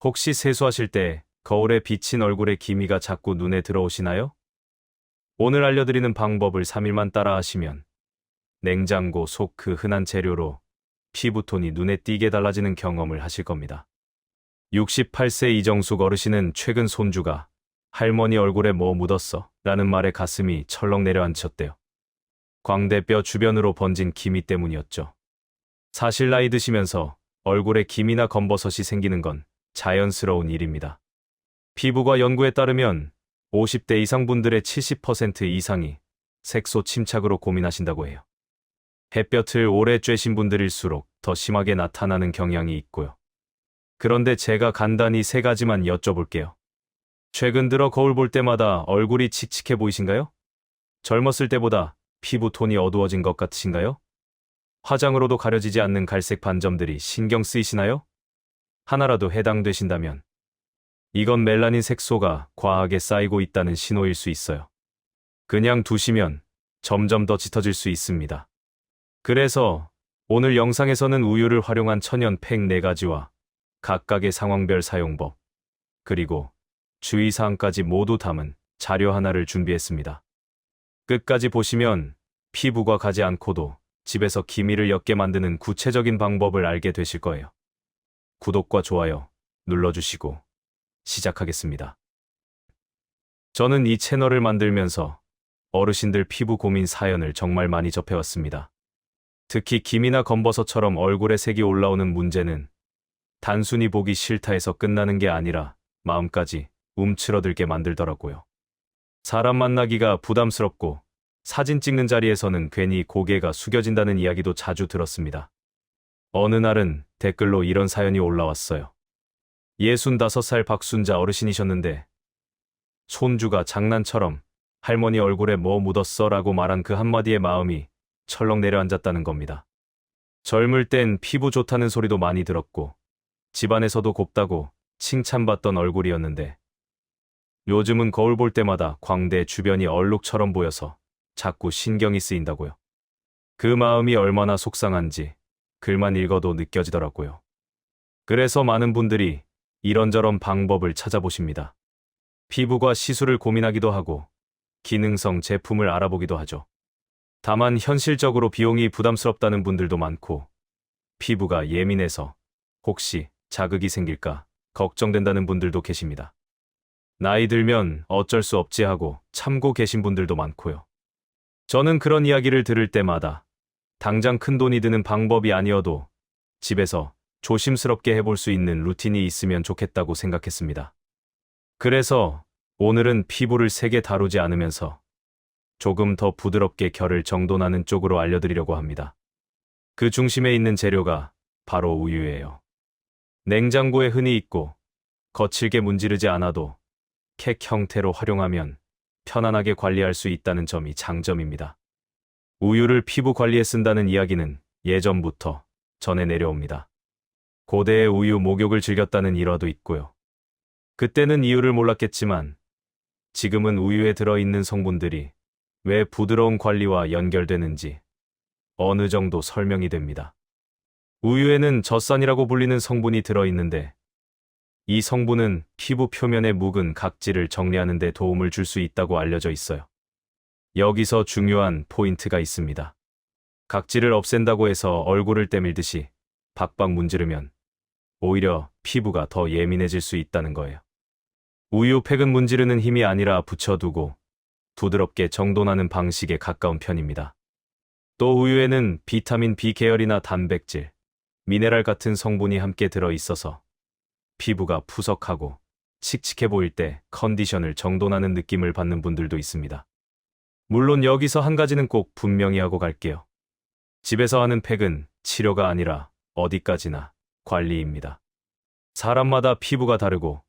혹시 세수하실 때 거울에 비친 얼굴의 기미가 자꾸 눈에 들어오시나요? 오늘 알려드리는 방법을 3일만 따라 하시면 냉장고 속 그 흔한 재료로 피부톤이 눈에 띄게 달라지는 경험을 하실 겁니다. 68세 이정숙 어르신은 최근 손주가 할머니 얼굴에 뭐 묻었어? 라는 말에 가슴이 철렁 내려앉혔대요. 광대뼈 주변으로 번진 기미 때문이었죠. 사실 나이 드시면서 얼굴에 기미나 검버섯이 생기는 건 자연스러운 일입니다. 피부과 연구에 따르면 50대 이상 분들의 70% 이상이 색소 침착으로 고민하신다고 해요. 햇볕을 오래 쬐신 분들일수록 더 심하게 나타나는 경향이 있고요. 그런데 제가 간단히 세 가지만 여쭤볼게요. 최근 들어 거울 볼 때마다 얼굴이 칙칙해 보이신가요? 젊었을 때보다 피부 톤이 어두워진 것 같으신가요? 화장으로도 가려지지 않는 갈색 반점들이 신경 쓰이시나요? 하나라도 해당되신다면 이건 멜라닌 색소가 과하게 쌓이고 있다는 신호일 수 있어요. 그냥 두시면 점점 더 짙어질 수 있습니다. 그래서 오늘 영상에서는 우유를 활용한 천연팩 4가지와 각각의 상황별 사용법, 그리고 주의사항까지 모두 담은 자료 하나를 준비했습니다. 끝까지 보시면 피부과 가지 않고도 집에서 기미를 옅게 만드는 구체적인 방법을 알게 되실 거예요. 구독과 좋아요 눌러주시고 시작하겠습니다. 저는 이 채널을 만들면서 어르신들 피부 고민 사연을 정말 많이 접해왔습니다. 특히 기미나 검버섯처럼 얼굴에 색이 올라오는 문제는 단순히 보기 싫다 해서 끝나는 게 아니라 마음까지 움츠러들게 만들더라고요. 사람 만나기가 부담스럽고 사진 찍는 자리에서는 괜히 고개가 숙여진다는 이야기도 자주 들었습니다. 어느 날은 댓글로 이런 사연이 올라왔어요. 65살 박순자 어르신이셨는데 손주가 장난처럼 할머니 얼굴에 뭐 묻었어? 라고 말한 그 한마디에 마음이 철렁 내려앉았다는 겁니다. 젊을 땐 피부 좋다는 소리도 많이 들었고 집안에서도 곱다고 칭찬받던 얼굴이었는데 요즘은 거울 볼 때마다 광대 주변이 얼룩처럼 보여서 자꾸 신경이 쓰인다고요. 그 마음이 얼마나 속상한지 글만 읽어도 느껴지더라고요. 그래서 많은 분들이 이런저런 방법을 찾아보십니다. 피부과 시술을 고민하기도 하고 기능성 제품을 알아보기도 하죠. 다만 현실적으로 비용이 부담스럽다는 분들도 많고 피부가 예민해서 혹시 자극이 생길까 걱정된다는 분들도 계십니다. 나이 들면 어쩔 수 없지 하고 참고 계신 분들도 많고요. 저는 그런 이야기를 들을 때마다 당장 큰 돈이 드는 방법이 아니어도 집에서 조심스럽게 해볼 수 있는 루틴이 있으면 좋겠다고 생각했습니다. 그래서 오늘은 피부를 세게 다루지 않으면서 조금 더 부드럽게 결을 정돈하는 쪽으로 알려드리려고 합니다. 그 중심에 있는 재료가 바로 우유예요. 냉장고에 흔히 있고 거칠게 문지르지 않아도 캡 형태로 활용하면 편안하게 관리할 수 있다는 점이 장점입니다. 우유를 피부 관리에 쓴다는 이야기는 예전부터 전해 내려옵니다. 고대의 우유 목욕을 즐겼다는 일화도 있고요. 그때는 이유를 몰랐겠지만 지금은 우유에 들어있는 성분들이 왜 부드러운 관리와 연결되는지 어느 정도 설명이 됩니다. 우유에는 젖산이라고 불리는 성분이 들어있는데 이 성분은 피부 표면에 묵은 각질을 정리하는 데 도움을 줄 수 있다고 알려져 있어요. 여기서 중요한 포인트가 있습니다. 각질을 없앤다고 해서 얼굴을 때밀듯이 박박 문지르면 오히려 피부가 더 예민해질 수 있다는 거예요. 우유팩은 문지르는 힘이 아니라 붙여두고 부드럽게 정돈하는 방식에 가까운 편입니다. 또 우유에는 비타민 B 계열이나 단백질, 미네랄 같은 성분이 함께 들어있어서 피부가 푸석하고 칙칙해 보일 때 컨디션을 정돈하는 느낌을 받는 분들도 있습니다. 물론 여기서 한 가지는 꼭 분명히 하고 갈게요. 집에서 하는 팩은 치료가 아니라 어디까지나 관리입니다. 사람마다 피부가 다르고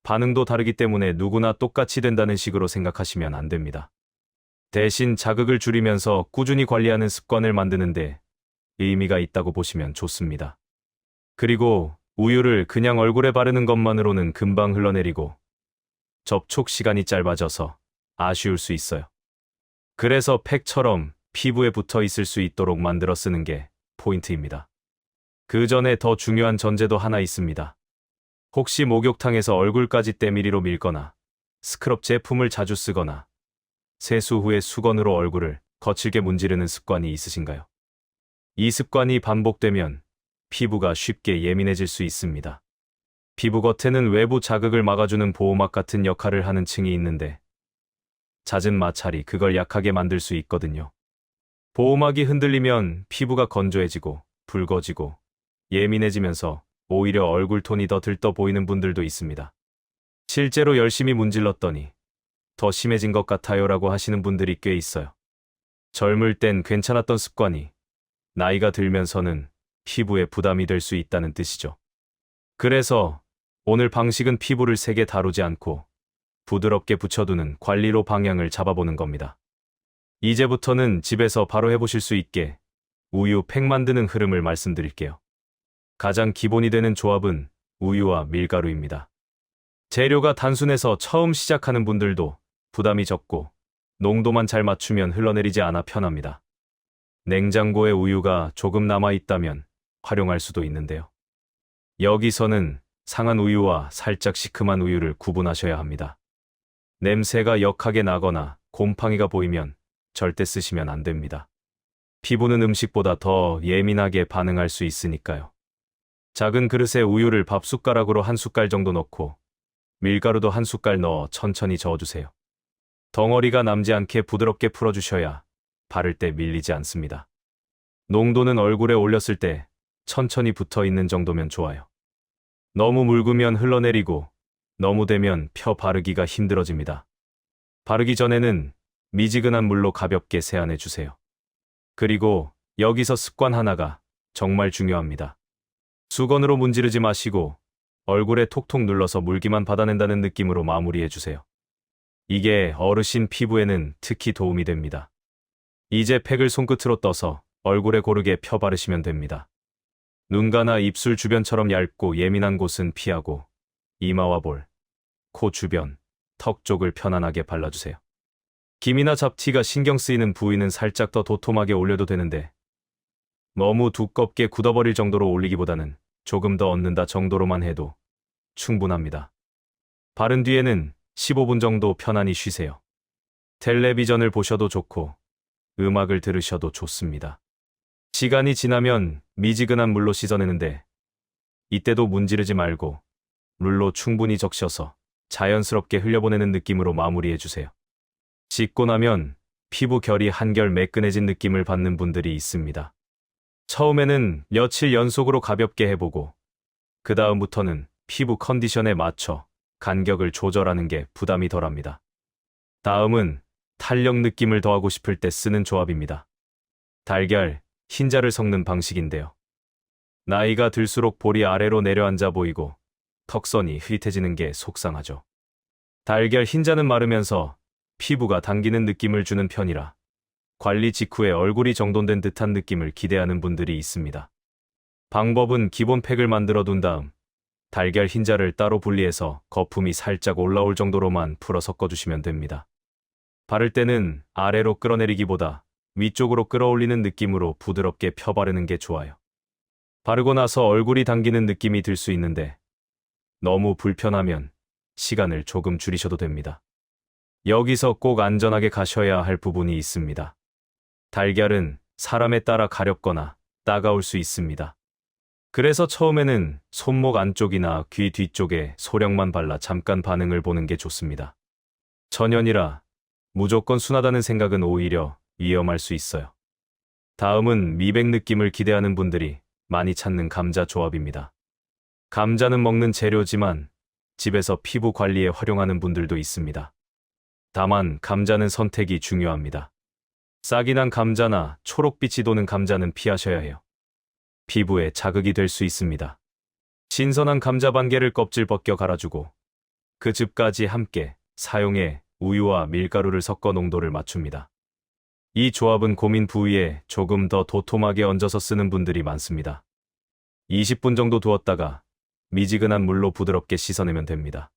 반응도 다르기 때문에 누구나 똑같이 된다는 식으로 생각하시면 안 됩니다. 대신 자극을 줄이면서 꾸준히 관리하는 습관을 만드는데 의미가 있다고 보시면 좋습니다. 그리고 우유를 그냥 얼굴에 바르는 것만으로는 금방 흘러내리고 접촉 시간이 짧아져서 아쉬울 수 있어요. 그래서 팩처럼 피부에 붙어 있을 수 있도록 만들어 쓰는 게 포인트입니다. 그 전에 더 중요한 전제도 하나 있습니다. 혹시 목욕탕에서 얼굴까지 때밀이로 밀거나 스크럽 제품을 자주 쓰거나 세수 후에 수건으로 얼굴을 거칠게 문지르는 습관이 있으신가요? 이 습관이 반복되면 피부가 쉽게 예민해질 수 있습니다. 피부 겉에는 외부 자극을 막아주는 보호막 같은 역할을 하는 층이 있는데 잦은 마찰이 그걸 약하게 만들 수 있거든요. 보호막이 흔들리면 피부가 건조해지고 붉어지고 예민해지면서 오히려 얼굴 톤이 더 들떠 보이는 분들도 있습니다. 실제로 열심히 문질렀더니 더 심해진 것 같아요라고 하시는 분들이 꽤 있어요. 젊을 땐 괜찮았던 습관이 나이가 들면서는 피부에 부담이 될 수 있다는 뜻이죠. 그래서 오늘 방식은 피부를 세게 다루지 않고 부드럽게 붙여두는 관리로 방향을 잡아보는 겁니다. 이제부터는 집에서 바로 해보실 수 있게 우유 팩 만드는 흐름을 말씀드릴게요. 가장 기본이 되는 조합은 우유와 밀가루입니다. 재료가 단순해서 처음 시작하는 분들도 부담이 적고 농도만 잘 맞추면 흘러내리지 않아 편합니다. 냉장고에 우유가 조금 남아있다면 활용할 수도 있는데요. 여기서는 상한 우유와 살짝 시큼한 우유를 구분하셔야 합니다. 냄새가 역하게 나거나 곰팡이가 보이면 절대 쓰시면 안 됩니다. 피부는 음식보다 더 예민하게 반응할 수 있으니까요. 작은 그릇에 우유를 밥숟가락으로 한 숟갈 정도 넣고 밀가루도 한 숟갈 넣어 천천히 저어주세요. 덩어리가 남지 않게 부드럽게 풀어주셔야 바를 때 밀리지 않습니다. 농도는 얼굴에 올렸을 때 천천히 붙어 있는 정도면 좋아요. 너무 묽으면 흘러내리고 너무 되면 펴 바르기가 힘들어집니다. 바르기 전에는 미지근한 물로 가볍게 세안해 주세요. 그리고 여기서 습관 하나가 정말 중요합니다. 수건으로 문지르지 마시고 얼굴에 톡톡 눌러서 물기만 받아낸다는 느낌으로 마무리해 주세요. 이게 어르신 피부에는 특히 도움이 됩니다. 이제 팩을 손끝으로 떠서 얼굴에 고르게 펴 바르시면 됩니다. 눈가나 입술 주변처럼 얇고 예민한 곳은 피하고 이마와 볼, 코 주변, 턱 쪽을 편안하게 발라주세요. 김이나 잡티가 신경 쓰이는 부위는 살짝 더 도톰하게 올려도 되는데 너무 두껍게 굳어버릴 정도로 올리기보다는 조금 더 얹는다 정도로만 해도 충분합니다. 바른 뒤에는 15분 정도 편안히 쉬세요. 텔레비전을 보셔도 좋고 음악을 들으셔도 좋습니다. 시간이 지나면 미지근한 물로 씻어내는데 이때도 문지르지 말고 물로 충분히 적셔서 자연스럽게 흘려보내는 느낌으로 마무리해주세요. 씻고 나면 피부 결이 한결 매끈해진 느낌을 받는 분들이 있습니다. 처음에는 며칠 연속으로 가볍게 해보고 그 다음부터는 피부 컨디션에 맞춰 간격을 조절하는 게 부담이 덜합니다. 다음은 탄력 느낌을 더하고 싶을 때 쓰는 조합입니다. 달걀, 흰자를 섞는 방식인데요. 나이가 들수록 볼이 아래로 내려앉아 보이고 턱선이 흐릿해지는 게 속상하죠. 달걀 흰자는 마르면서 피부가 당기는 느낌을 주는 편이라 관리 직후에 얼굴이 정돈된 듯한 느낌을 기대하는 분들이 있습니다. 방법은 기본 팩을 만들어 둔 다음 달걀 흰자를 따로 분리해서 거품이 살짝 올라올 정도로만 풀어 섞어주시면 됩니다. 바를 때는 아래로 끌어내리기보다 위쪽으로 끌어올리는 느낌으로 부드럽게 펴 바르는 게 좋아요. 바르고 나서 얼굴이 당기는 느낌이 들 수 있는데 너무 불편하면 시간을 조금 줄이셔도 됩니다. 여기서 꼭 안전하게 가셔야 할 부분이 있습니다. 달걀은 사람에 따라 가렵거나 따가울 수 있습니다. 그래서 처음에는 손목 안쪽이나 귀 뒤쪽에 소량만 발라 잠깐 반응을 보는 게 좋습니다. 천연이라 무조건 순하다는 생각은 오히려 위험할 수 있어요. 다음은 미백 느낌을 기대하는 분들이 많이 찾는 감자 조합입니다. 감자는 먹는 재료지만 집에서 피부 관리에 활용하는 분들도 있습니다. 다만 감자는 선택이 중요합니다. 싹이 난 감자나 초록빛이 도는 감자는 피하셔야 해요. 피부에 자극이 될 수 있습니다. 신선한 감자 반 개를 껍질 벗겨 갈아주고 그 즙까지 함께 사용해 우유와 밀가루를 섞어 농도를 맞춥니다. 이 조합은 고민 부위에 조금 더 도톰하게 얹어서 쓰는 분들이 많습니다. 20분 정도 두었다가 미지근한 물로 부드럽게 씻어내면 됩니다.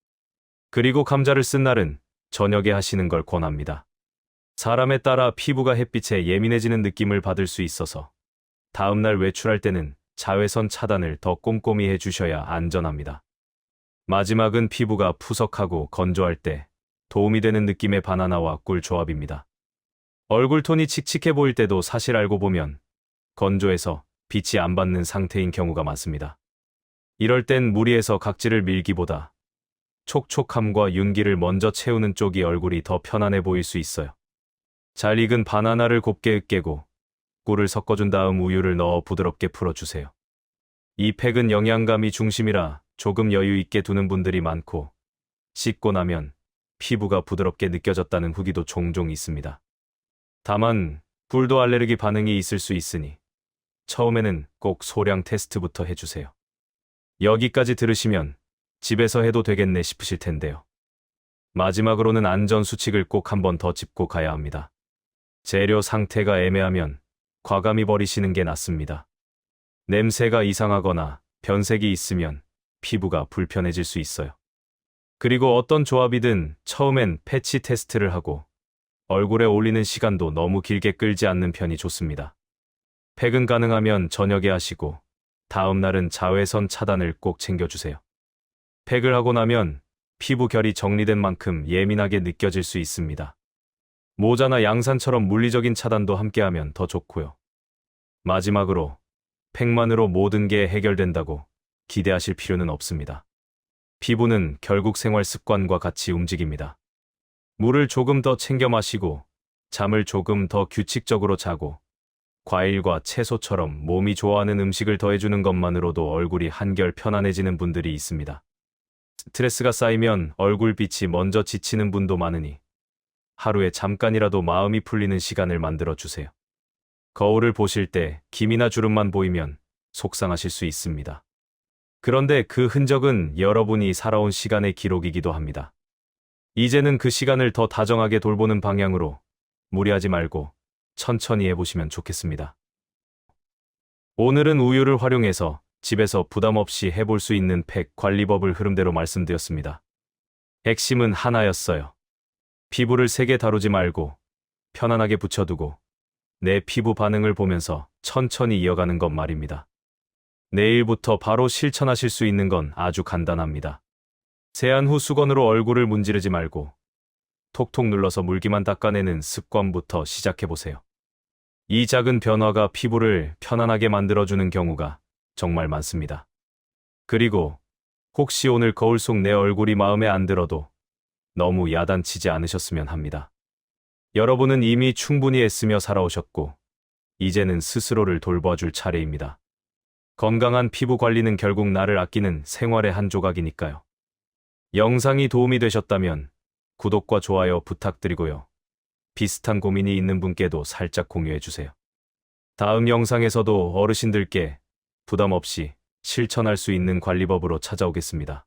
그리고 감자를 쓴 날은 저녁에 하시는 걸 권합니다. 사람에 따라 피부가 햇빛에 예민해지는 느낌을 받을 수 있어서 다음날 외출할 때는 자외선 차단을 더 꼼꼼히 해주셔야 안전합니다. 마지막은 피부가 푸석하고 건조할 때 도움이 되는 느낌의 바나나와 꿀 조합입니다. 얼굴 톤이 칙칙해 보일 때도 사실 알고 보면 건조해서 빛이 안 받는 상태인 경우가 많습니다. 이럴 땐 무리해서 각질을 밀기보다 촉촉함과 윤기를 먼저 채우는 쪽이 얼굴이 더 편안해 보일 수 있어요. 잘 익은 바나나를 곱게 으깨고 꿀을 섞어준 다음 우유를 넣어 부드럽게 풀어주세요. 이 팩은 영양감이 중심이라 조금 여유 있게 두는 분들이 많고 씻고 나면 피부가 부드럽게 느껴졌다는 후기도 종종 있습니다. 다만 꿀도 알레르기 반응이 있을 수 있으니 처음에는 꼭 소량 테스트부터 해주세요. 여기까지 들으시면 집에서 해도 되겠네 싶으실 텐데요. 마지막으로는 안전수칙을 꼭 한 번 더 짚고 가야 합니다. 재료 상태가 애매하면 과감히 버리시는 게 낫습니다. 냄새가 이상하거나 변색이 있으면 피부가 불편해질 수 있어요. 그리고 어떤 조합이든 처음엔 패치 테스트를 하고 얼굴에 올리는 시간도 너무 길게 끌지 않는 편이 좋습니다. 팩은 가능하면 저녁에 하시고 다음 날은 자외선 차단을 꼭 챙겨주세요. 팩을 하고 나면 피부 결이 정리된 만큼 예민하게 느껴질 수 있습니다. 모자나 양산처럼 물리적인 차단도 함께하면 더 좋고요. 마지막으로 팩만으로 모든 게 해결된다고 기대하실 필요는 없습니다. 피부는 결국 생활 습관과 같이 움직입니다. 물을 조금 더 챙겨 마시고 잠을 조금 더 규칙적으로 자고 과일과 채소처럼 몸이 좋아하는 음식을 더해주는 것만으로도 얼굴이 한결 편안해지는 분들이 있습니다. 스트레스가 쌓이면 얼굴빛이 먼저 지치는 분도 많으니 하루에 잠깐이라도 마음이 풀리는 시간을 만들어 주세요. 거울을 보실 때 김이나 주름만 보이면 속상하실 수 있습니다. 그런데 그 흔적은 여러분이 살아온 시간의 기록이기도 합니다. 이제는 그 시간을 더 다정하게 돌보는 방향으로 무리하지 말고 천천히 해보시면 좋겠습니다. 오늘은 우유를 활용해서 집에서 부담 없이 해볼 수 있는 팩 관리법을 흐름대로 말씀드렸습니다. 핵심은 하나였어요. 피부를 세게 다루지 말고 편안하게 붙여두고 내 피부 반응을 보면서 천천히 이어가는 것 말입니다. 내일부터 바로 실천하실 수 있는 건 아주 간단합니다. 세안 후 수건으로 얼굴을 문지르지 말고 톡톡 눌러서 물기만 닦아내는 습관부터 시작해보세요. 이 작은 변화가 피부를 편안하게 만들어주는 경우가 정말 많습니다. 그리고 혹시 오늘 거울 속 내 얼굴이 마음에 안 들어도 너무 야단치지 않으셨으면 합니다. 여러분은 이미 충분히 애쓰며 살아오셨고 이제는 스스로를 돌봐줄 차례입니다. 건강한 피부 관리는 결국 나를 아끼는 생활의 한 조각이니까요. 영상이 도움이 되셨다면 구독과 좋아요 부탁드리고요. 비슷한 고민이 있는 분께도 살짝 공유해주세요. 다음 영상에서도 어르신들께 부담 없이 실천할 수 있는 관리법으로 찾아오겠습니다.